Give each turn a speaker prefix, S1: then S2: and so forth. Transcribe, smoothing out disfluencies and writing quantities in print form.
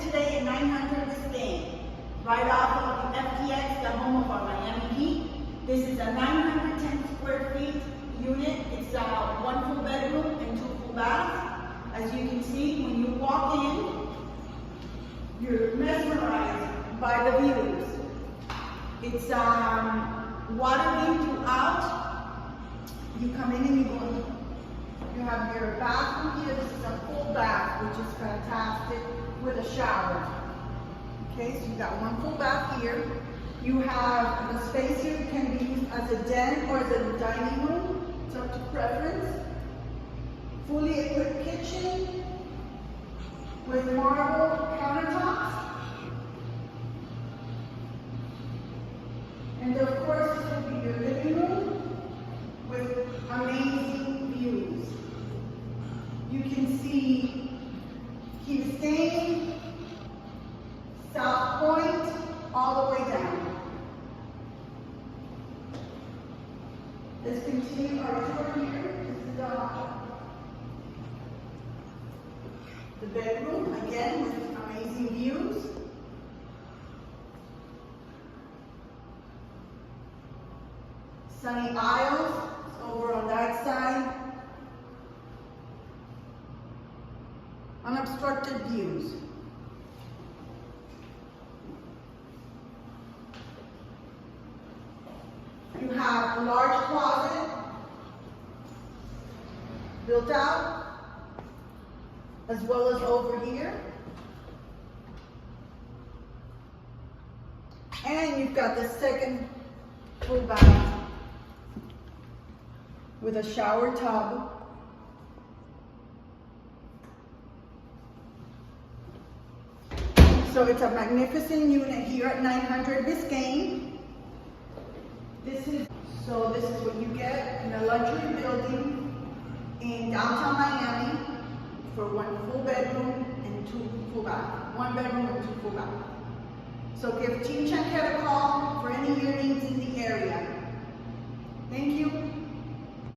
S1: today at 900 Biscayne, right off of the FTX, the home of our Miami Heat. This is a 910 square feet unit. It's one full bedroom and 2 full baths. As you can see, when you walk in, you're mesmerized by the views. It's water throughout. You come in and you go in. You have your bathroom here. This is a full bath, which is fantastic, with a shower. Okay, so you got one full bath here. You have the space here can be used as a den or as a dining room. It's up to preference. Fully equipped kitchen with marble countertops. And of course, this will be your living room with amazing views. You can see Key Biscayne, South Point, all the way down. Let's continue our tour here. This is the bedroom, again, with amazing views. Sunny aisles over on that side. Unobstructed views. You have a large closet built out, as well as over here. And you've got the second full bath with a shower tub. So it's a magnificent unit here at 900 Biscayne. This is what you get in a luxury building in downtown Miami for one full bedroom and 2 full bath. 1 bedroom and 2 full bath. So give Team Chanquet a call for any of your needs in the area. Thank you.